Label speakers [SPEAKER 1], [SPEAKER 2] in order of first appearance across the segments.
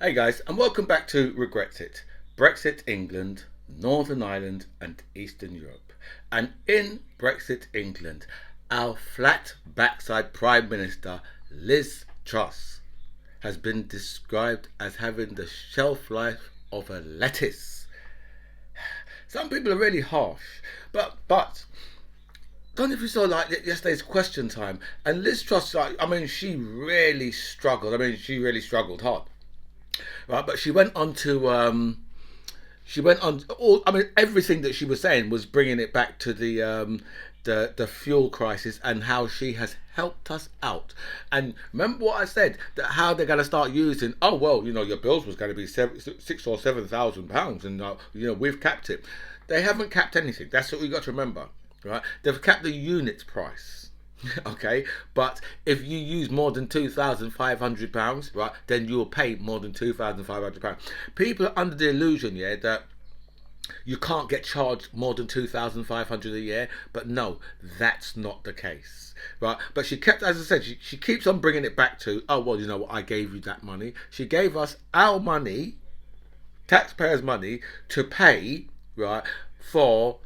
[SPEAKER 1] Hey guys, and welcome back to Regret Brexit England, Northern Ireland, and Eastern Europe. And in Brexit England, our flat backside Prime Minister Liz Truss has been described as having the shelf life of a lettuce. Some people are really harsh, but don't know if you saw like yesterday's question time, and Liz Truss, she really struggled. She really struggled hard, right? But she went on all. Everything that she was saying was bringing it back to the fuel crisis and how she has helped us out. And remember what I said, that how they're going to start using. Oh well, your bills was going to be £6,000 or £7,000, and we've capped it. They haven't capped anything. That's what we got to remember, right? They've capped the unit price. Okay, but if you use more than £2,500, right, then you'll pay more than £2,500. People are under the illusion, yeah, that you can't get charged more than 2,500 a year, but no, that's not the case, right? But she kept, as I said, she keeps on bringing it back to, oh well, you know what, I gave you that money. She gave us our money, taxpayers' money, to pay, right, for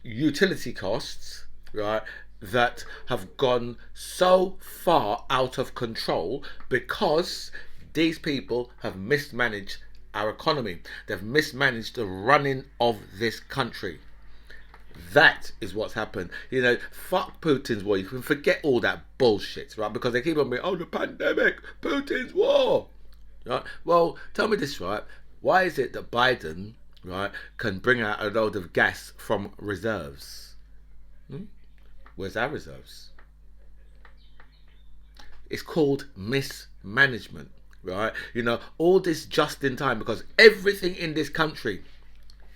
[SPEAKER 1] utility costs, right, that have gone so far out of control because these people have mismanaged our economy. They've mismanaged the running of this country. That is what's happened. Fuck Putin's war. You can forget all that bullshit, right? Because they keep on being, oh, the pandemic, Putin's war. Right? Well, tell me this, right? Why is it that Biden, right, can bring out a load of gas from reserves? Where's our reserves? It's called mismanagement, right? All this just in time, because everything in this country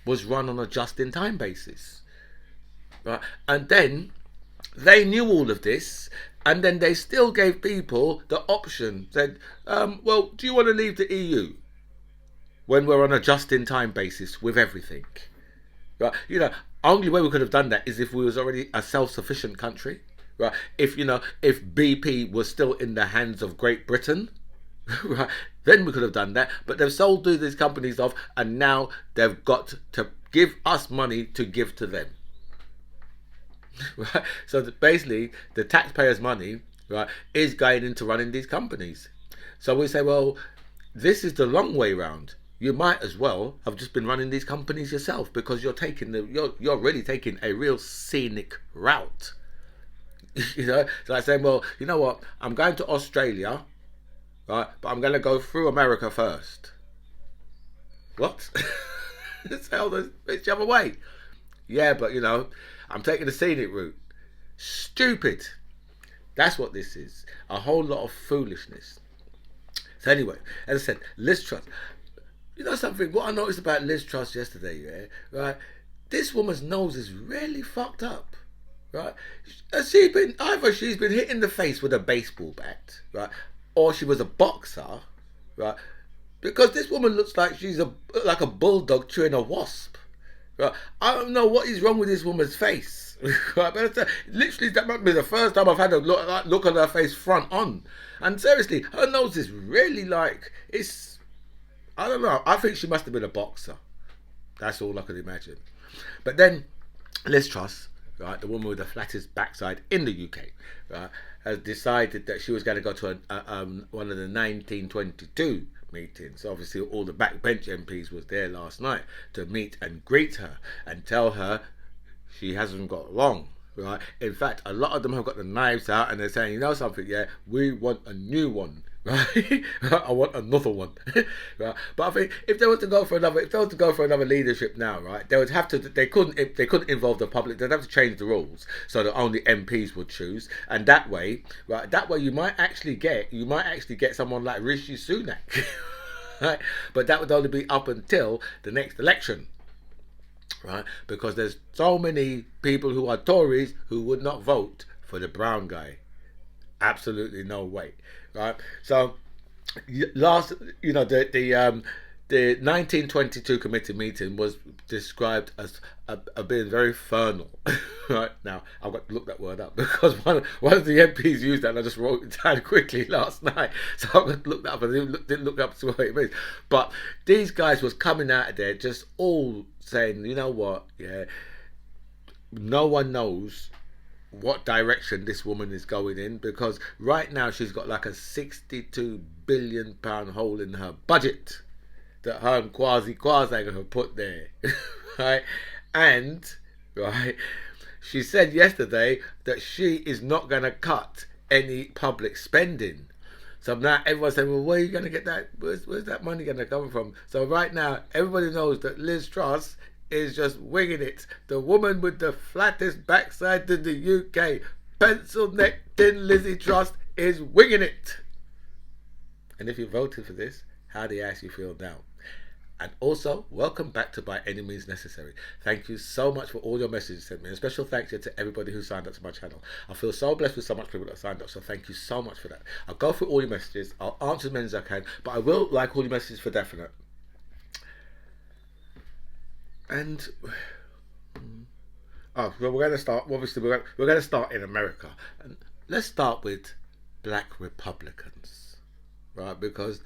[SPEAKER 1] was run on a just in time basis, right? And then they knew all of this, and then they still gave people the option, said, well, do you want to leave the EU when we're on a just in time basis with everything? Right? Only way we could have done that is if we was already a self-sufficient country, right? If BP was still in the hands of Great Britain, right, then we could have done that. But they've sold these companies off, and now they've got to give us money to give to them. Right? So basically, the taxpayers' money, right, is going into running these companies. So we say, well, this is the long way round. You might as well have just been running these companies yourself, because you're really taking a real scenic route. So I say, well, you know what? I'm going to Australia, right? But I'm going to go through America first. What? It's the other way. Yeah, but I'm taking the scenic route. Stupid. That's what this is. A whole lot of foolishness. So anyway, as I said, Liz Truss. You know something? What I noticed about Liz Truss yesterday, yeah, right? This woman's nose is really fucked up, right? Either she's been hit in the face with a baseball bat, right, or she was a boxer, right? Because this woman looks like she's like a bulldog chewing a wasp, right? I don't know what is wrong with this woman's face, right? But literally, that might be the first time I've had a look at her face front on, and seriously, her nose is really it's. I don't know. I think she must have been a boxer. That's all I could imagine. But then Liz Truss, right, the woman with the flattest backside in the UK, right, has decided that she was going to go to one of the 1922 meetings. Obviously, all the backbench MPs was there last night to meet and greet her and tell her she hasn't got wrong. Right. In fact, a lot of them have got the knives out and they're saying, you know something, yeah, we want a new one. Right? I want another one. Right? But I think if they were to go for another leadership now, right, they couldn't involve the public. They'd have to change the rules so that only MPs would choose, and that way, you might actually get someone like Rishi Sunak. Right? But that would only be up until the next election. Right? Because there's so many people who are Tories who would not vote for the brown guy. Absolutely no way. Right? So the The 1922 committee meeting was described as being very fernal. Right now, I've got to look that word up because one of the MPs used that, and I just wrote it down quickly last night. So I've got to look that up. I didn't look up to what it means. But these guys was coming out of there just all saying, you know what, yeah, no one knows what direction this woman is going in, because right now she's got like a £62 billion hole in her budget that her and Kwasi have put there. Right? And right, she said yesterday that she is not going to cut any public spending. So now everyone's saying, well, where are you going to get that? Where's that money going to come from? So right now, everybody knows that Liz Truss is just winging it. The woman with the flattest backside in the UK, pencil neck thin Lizzie Truss, is winging it. And if you voted for this, how do you actually feel now? And also, welcome back to By Any Means Necessary. Thank you so much for all your messages sent me. And a special thank you to everybody who signed up to my channel. I feel so blessed with so much people that signed up, so thank you so much for that. I'll go through all your messages. I'll answer as many as I can, but I will like all your messages for definite. And well, we're going to start. Obviously, we're going to start in America, and let's start with Black Republicans, right? Because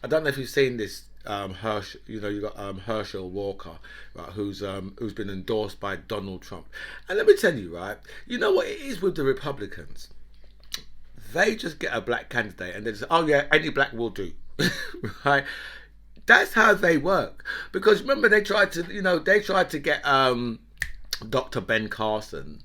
[SPEAKER 1] I don't know if you've seen this. You got Herschel Walker, right? Who's been endorsed by Donald Trump, and let me tell you, right? You know what it is with the Republicans? They just get a black candidate, and they say, "Oh yeah, any black will do," right? That's how they work. Because remember, they tried to get Dr. Ben Carson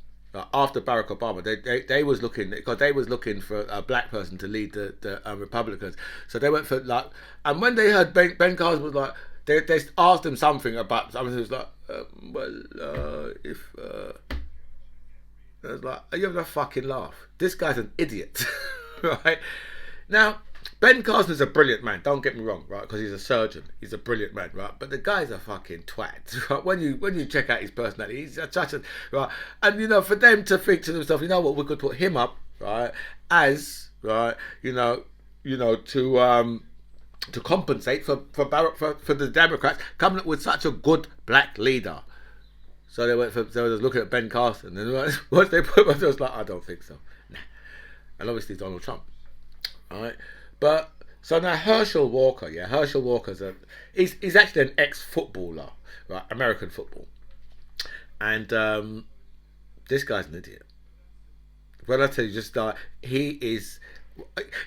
[SPEAKER 1] after Barack Obama. They was looking for a black person to lead the Republicans. So they went for like, and when they heard Ben Carson was like, they asked him something about something. It was like, I was like, are you having a fucking laugh? This guy's an idiot, right? Now, Ben Carson is a brilliant man, don't get me wrong, right? Because he's a surgeon, he's a brilliant man, right? But the guy's a fucking twat, right? When you check out his personality, he's such a right. And for them to think to themselves, you know what, we could put him up, right, as right, to compensate for the Democrats coming up with such a good black leader. So they were looking at Ben Carson, and once they put him, I was like, I don't think so, nah. And obviously Donald Trump, all right. But so now Herschel Walker, he's actually an ex-footballer, right? American football, and this guy's an idiot. When I tell you, he is.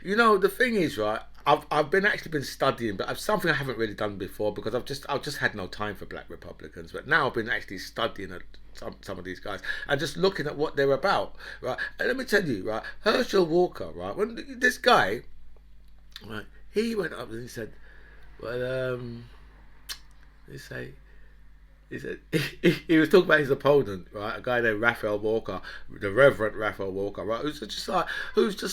[SPEAKER 1] The thing is, right? I've been studying, but something I haven't really done before because I've just had no time for Black Republicans. But now I've been actually studying some of these guys and just looking at what they're about, right? And let me tell you, right? Herschel Walker, right? When this guy. Right, he went up and he said, "Well, he said he was talking about his opponent, right? A guy named Raphael Walker, the Reverend Raphael Walker, right? Who's just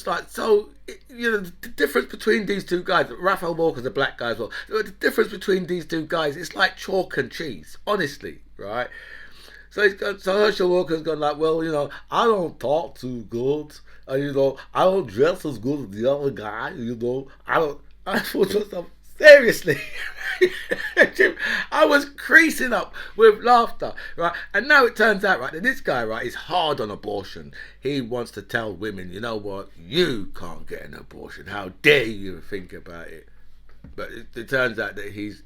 [SPEAKER 1] like so. The difference between these two guys. Raphael Walker's a black guy as well. The difference between these two guys, it's like chalk and cheese, honestly, right? So Herschel Walker's gone like, well, I don't talk too good. I don't dress as good as the other guy. I thought to myself, seriously, I was creasing up with laughter, right? And now it turns out, right, that this guy, right, is hard on abortion. He wants to tell women, you know what, you can't get an abortion. How dare you think about it? But it turns out that his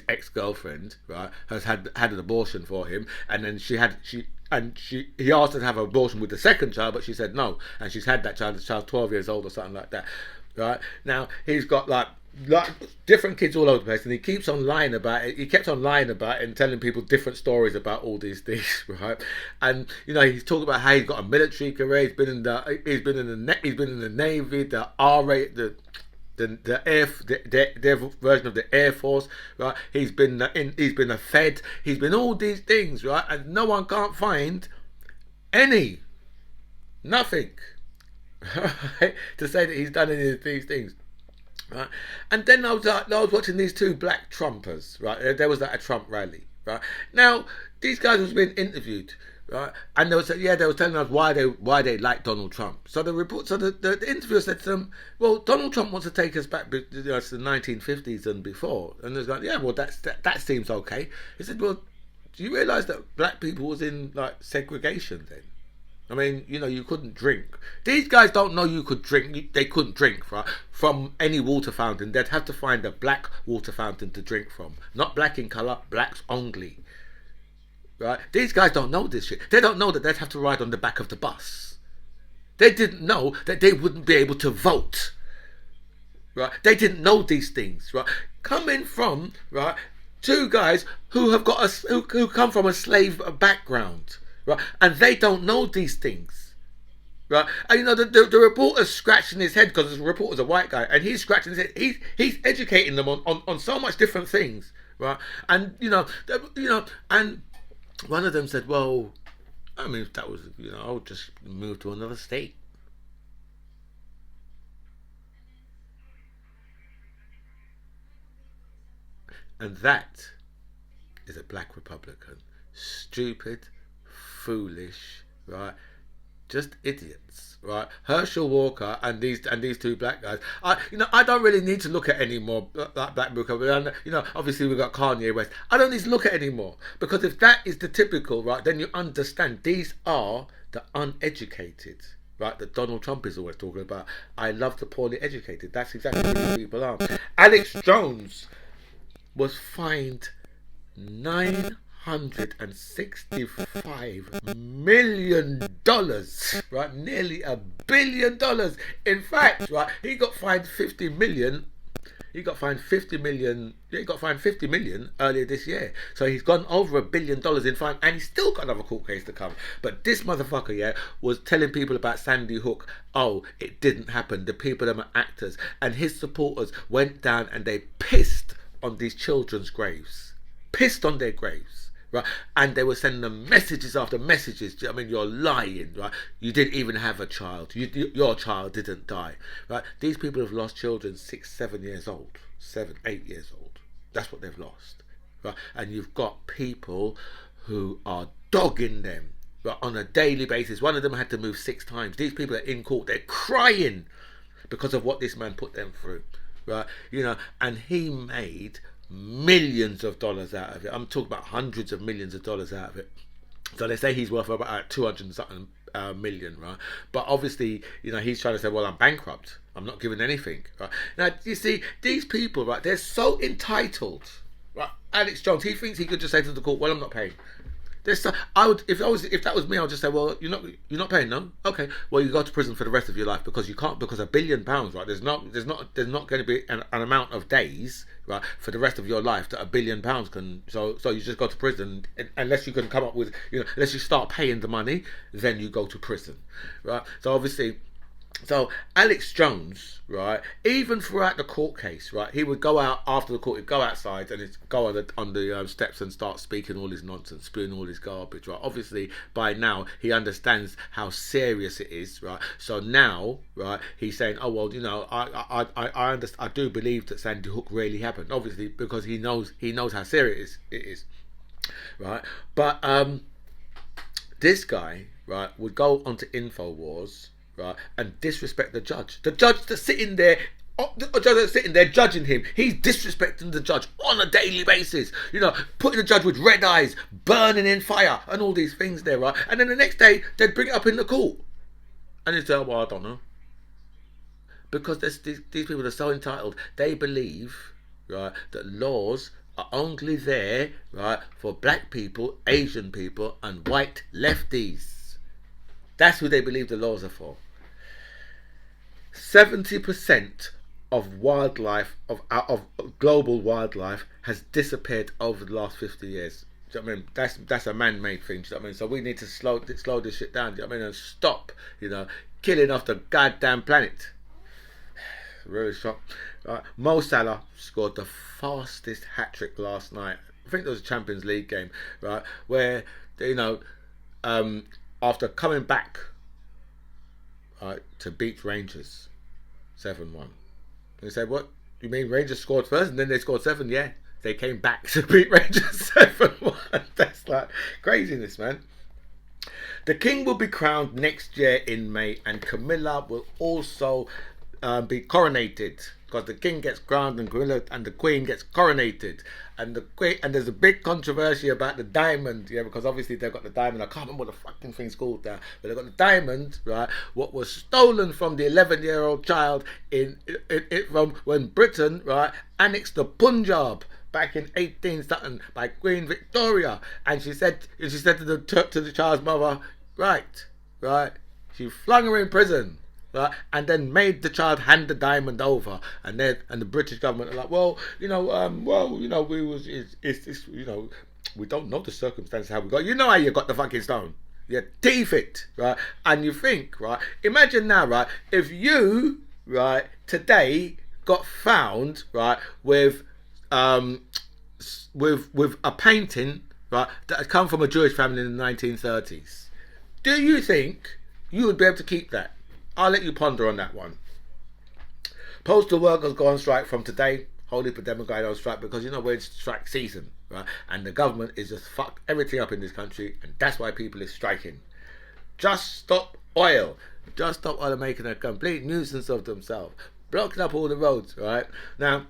[SPEAKER 1] ex-girlfriend, right, has had an abortion for him, and then he asked her to have an abortion with the second child, but she said no, and she's had that child. The child's 12 years old or something like that, right? Now he's got like different kids all over the place, and he keeps on lying about it. He kept on lying about it and telling people different stories about all these things, right? And he's talking about how he's got a military career. He's been in the Navy, the RA, the version of the Air Force, right? He's been a Fed. He's been all these things, right? And no one can't find nothing, right, to say that he's done any of these things, right? And then I was watching these two black Trumpers, right? There was a Trump rally, right? Now these guys was being interviewed, right? And they was telling us why they like Donald Trump. So the interviewer said to them, well, Donald Trump wants to take us back to the 1950s and before, and they was like, yeah, well, that seems okay. He said, well, do you realise that black people was in like segregation then? I mean, you couldn't drink. These guys don't know you could drink. They couldn't drink, right, from any water fountain. They'd have to find a black water fountain to drink from. Not black in colour, blacks only. Right? These guys don't know this shit. They don't know that they'd have to ride on the back of the bus. They didn't know that they wouldn't be able to vote. Right? They didn't know these things. Right? Coming from two guys who have got who come from a slave background. Right? And they don't know these things. Right? And the reporter's scratching his head because the reporter's a white guy, and he's scratching his head. He's educating them on so much different things. Right? And and one of them said, well, I mean, if that was, I would just move to another state. And that is a black Republican. Stupid, foolish, right? Just idiots, right? Herschel Walker and these two black guys. I don't really need to look at any more black Republicans. Obviously we've got Kanye West. I don't need to look at any more, because if that is the typical, right, then you understand these are the uneducated, right? That Donald Trump is always talking about. I love the poorly educated. That's exactly what these people are. Alex Jones was fined $965 million, right? Nearly $1 billion. In fact, right, he got fined 50 million. He got fined 50 million. He got fined 50 million earlier this year. So he's gone over $1 billion in fine, and he's still got another court case to come. But this motherfucker, was telling people about Sandy Hook. Oh, it didn't happen. The people them are actors, and his supporters went down and they pissed on these children's graves, pissed on their graves, right? And they were sending them messages after messages. I mean, you're lying, right? You didn't even have a child. Your child didn't die, right? These people have lost children 6, 7 years old, 7, 8 years old. That's what they've lost, right? And you've got people who are dogging them, right, on a daily basis. One of them had to move 6 times. These people are in court. They're crying because of what this man put them through. Right, and he made millions of dollars out of it. I'm talking about hundreds of millions of dollars out of it. So they say he's worth about 200 something million, right? But obviously, he's trying to say, well, I'm bankrupt. I'm not giving anything. Right? Now, you see, these people, right? They're so entitled. Right? Alex Jones, he thinks he could just say to the court, well, I'm not paying. I would, if that was me, I would just say, well, you're not paying, no? Okay, well, you go to prison for the rest of your life, because you can't, because £1 billion, right? There's not going to be an amount of days, right, for the rest of your life that £1 billion can. So you just go to prison, unless you can come up with, unless you start paying the money, then you go to prison, right? So obviously. So Alex Jones, right, even throughout the court case, right, he would go out after the court, he'd go outside and he'd go on the steps and start speaking all his nonsense, spewing all his garbage, right. Obviously, by now, he understands how serious it is, right. So now, right, he's saying, oh, well, I understand, I do believe that Sandy Hook really happened, obviously, because he knows how serious it is, right. But this guy, right, would go onto InfoWars, right, and disrespect the judge. The judge that's sitting there, judging him. He's disrespecting the judge on a daily basis. Putting the judge with red eyes, burning in fire, and all these things there, right? And then the next day, they'd bring it up in the court. And he'd say, oh, well, I don't know. Because these people are so entitled. They believe, right, that laws are only there, right, for black people, Asian people, and white lefties. That's who they believe the laws are for. 70% of wildlife, of global wildlife, has disappeared over the last 50 years. Do you know what I mean? That's a man-made thing. Do you know what I mean? So we need to slow this shit down. Do you know what I mean? And stop, killing off the goddamn planet. Really shocked. Mo Salah scored the fastest hat-trick last night. I think there was a Champions League game, right, where after coming back, to beat Rangers 7-1. They said, what? You mean Rangers scored first and then they scored 7? Yeah. They came back to beat Rangers 7-1. That's like craziness, man. The king will be crowned next year in May, and Camilla will also be coronated, because the king gets crowned and Camilla and the queen gets coronated. And the queen, and there's a big controversy about the diamond, yeah, because obviously they've got the diamond. I can't remember what the fucking thing's called now, but they've got the diamond, right? What was stolen from the 11-year-old child from when Britain, right, annexed the Punjab back in 18 something by Queen Victoria. And she said to the child's mother, right, she flung her in prison, right, and then made the child hand the diamond over. And the British government are like, we don't know the circumstances how we got. You know how you got the fucking stone. You thief it, right? And you think, right? Imagine now, right? If you, right, today got found, right, with a painting, right, that had come from a Jewish family in the 1930s. Do you think you would be able to keep that? I'll let you ponder on that one. Postal workers go on strike from today. Whole heap of them are going on strike because we're in strike season, right? And the government is just fucked everything up in this country, and that's why people is striking. Just stop oil. Just stop oil making a complete nuisance of themselves, blocking up all the roads, right? Now,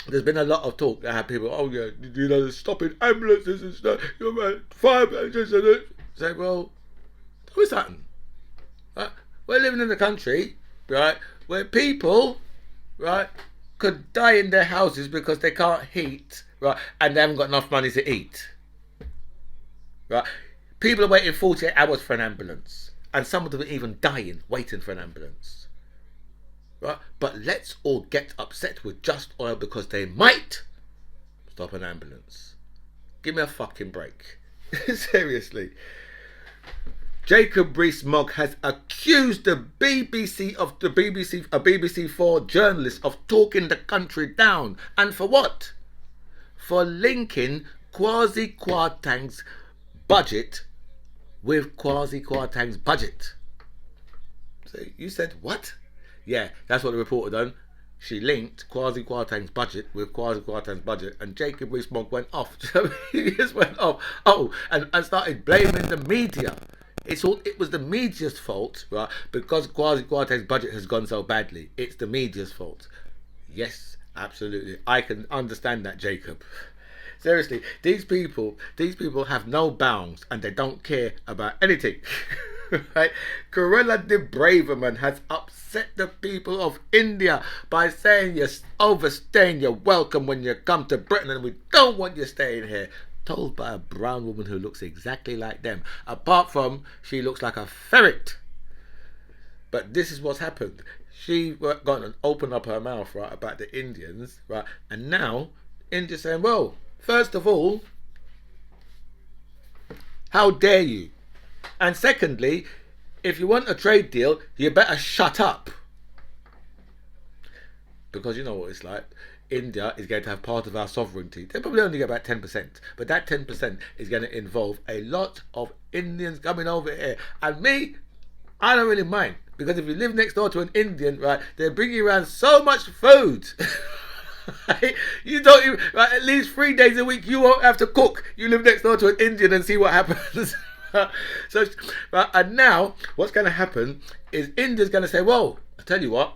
[SPEAKER 1] there's been a lot of talk that have people, stopping ambulances and stuff, fire engines and it. Say, well, tell me something. Right? We're living in a country, right, where people, right, could die in their houses because they can't heat, right, and they haven't got enough money to eat. Right? People are waiting 48 hours for an ambulance, and some of them are even dying waiting for an ambulance. Right? But let's all get upset with Just Oil because they might stop an ambulance. Give me a fucking break. Seriously. Jacob Rees-Mogg has accused a BBC4 journalist of talking the country down. And for what? For linking Kwasi Kwarteng's budget with Kwasi Kwarteng's budget. So you said what? Yeah, that's what the reporter done. She linked Kwasi Kwarteng's budget with Kwasi Kwarteng's budget, and Jacob Rees-Mogg went off. He just went off. And started blaming the media. It was the media's fault, right? Because Kwasi Kwarteng's budget has gone so badly. It's the media's fault. Yes, absolutely. I can understand that, Jacob. Seriously, these people have no bounds and they don't care about anything. Right? Cruella de Braverman has upset the people of India by saying you're overstaying your welcome when you come to Britain and we don't want you staying here. Told by a brown woman who looks exactly like them, apart from she looks like a ferret. But this is what's happened. She gone and opened up her mouth, right, about the Indians, right, and now India's saying, well, first of all, how dare you? And secondly, if you want a trade deal, you better shut up. Because you know what it's like. India is going to have part of our sovereignty. They probably only get about 10%. But that 10% is going to involve a lot of Indians coming over here. And me, I don't really mind. Because if you live next door to an Indian, right, they bring you around so much food. Right? You don't even, right, at least 3 days a week you won't have to cook. You live next door to an Indian and see what happens. So, right, and now what's going to happen is India's going to say, well, I tell you what,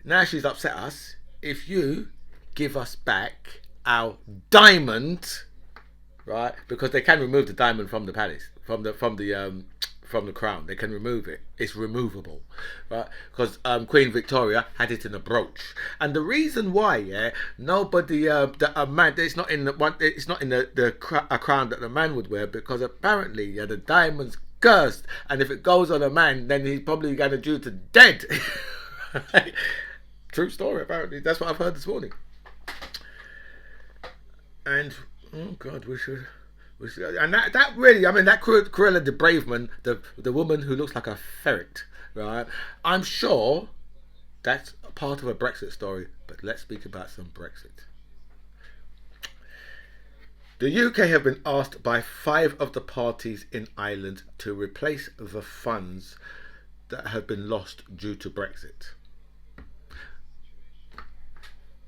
[SPEAKER 1] now she's upset us. If you give us back our diamond, right? Because they can remove the diamond from the palace, from the crown. They can remove it. It's removable, right? Because Queen Victoria had it in a brooch, and the reason why, nobody, a man, it's not in a crown that the man would wear, because apparently, the diamond's cursed, and if it goes on a man, then he's probably going to due to dead. Right? True story, apparently. That's what I've heard this morning. And oh god, we should, and that really, I mean, that Cruella de Braverman, the woman who looks like a ferret, right? I'm sure that's part of a Brexit story. But let's speak about some Brexit. The UK have been asked by 5 of the parties in Ireland to replace the funds that have been lost due to Brexit.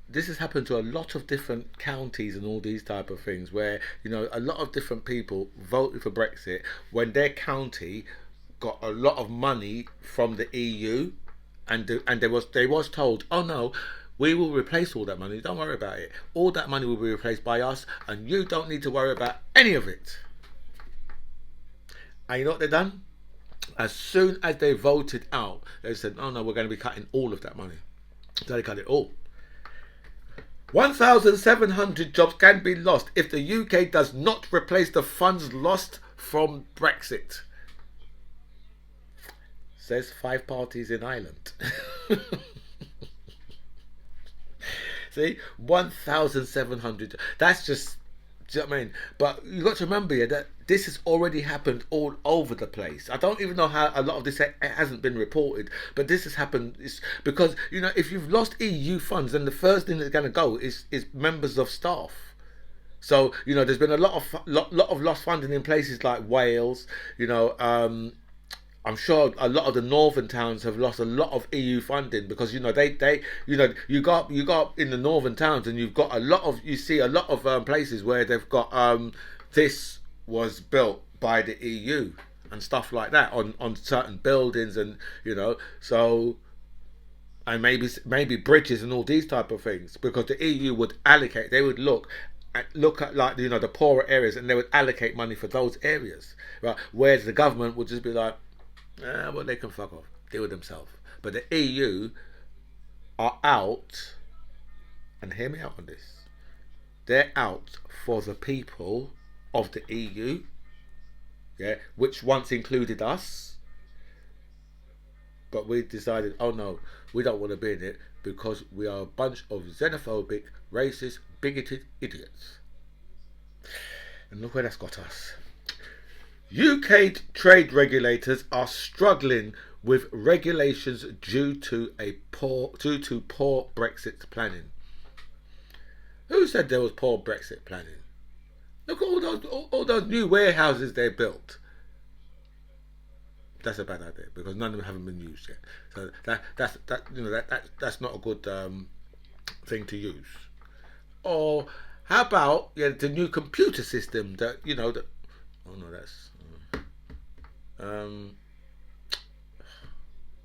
[SPEAKER 1] this has happened to a lot of different counties and all these type of things where a lot of different people voted for Brexit when their county got a lot of money from the EU, and they was told, oh no, we will replace all that money, don't worry about it, all that money will be replaced by us and you don't need to worry about any of it. And you know what they done? As soon as they voted out, they said, oh no, we're going to be cutting all of that money. So they cut it all. 1,700 jobs can be lost if the UK does not replace the funds lost from Brexit, says 5 parties in Ireland. See, 1,700. That's just, do you know what I mean? But you got to remember here that this has already happened all over the place. I don't even know how a lot of this hasn't been reported, but this has happened because if you've lost EU funds, then the first thing that's going to go is members of staff. So there's been a lot of lost funding in places like Wales. I'm sure a lot of the northern towns have lost a lot of EU funding because you got in the northern towns and you see a lot of places where they've got this was built by the EU and stuff like that on certain buildings, and so, and maybe bridges and all these type of things, because the EU would allocate, they would look at like the poorer areas, and they would allocate money for those areas, right? Whereas the government would just be like, well, they can fuck off, deal with themselves. But the EU are out, and hear me out on this, they're out for the people of the EU, yeah, which once included us, but we decided, oh no, we don't want to be in it because we are a bunch of xenophobic, racist, bigoted idiots. And look where that's got us. UK trade regulators are struggling with regulations due to poor Brexit planning. Who said there was poor Brexit planning? Look at all those new warehouses they built. That's a bad idea because none of them haven't been used yet. So that's not a good thing to use. Or how about the new computer system that oh no, that's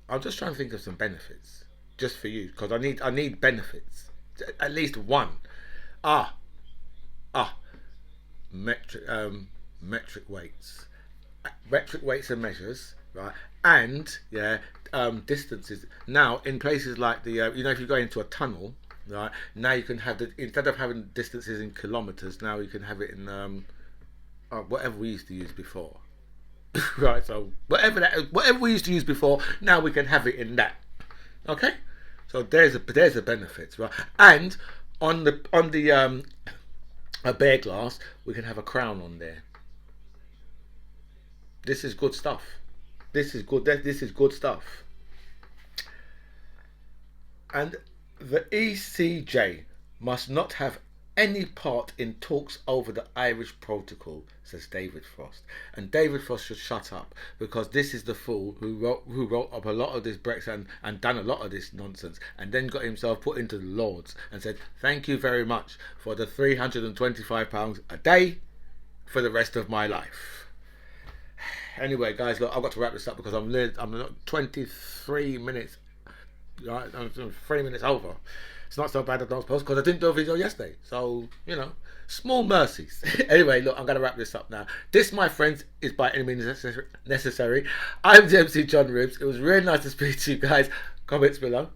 [SPEAKER 1] I'm just trying to think of some benefits just for you, because I need benefits, at least one. Metric weights, and measures, right? And distances. Now in places like the if you go into a tunnel, right, now you can have instead of having distances in kilometers, now you can have it in whatever we used to use before. Right, so whatever we used to use before, now we can have it in that. Okay, so there's a benefit, right? And on the a beer glass, we can have a crown on there. This is good stuff. This is good stuff. And the ECJ must not have any part in talks over the Irish protocol, says David Frost. And David Frost should shut up, because this is the fool who wrote up a lot of this Brexit and done a lot of this nonsense, and then got himself put into the Lords and said, thank you very much for the £325 a day for the rest of my life. Anyway, guys, look, I've got to wrap this up because I'm 23 minutes, right? I'm 3 minutes over. It's not so bad at those posts because I didn't do a video yesterday. So, small mercies. Anyway, look, I'm going to wrap this up now. This, my friends, is by any means necessary. I'm the MC John Ribs. It was really nice to speak to you guys. Comments below.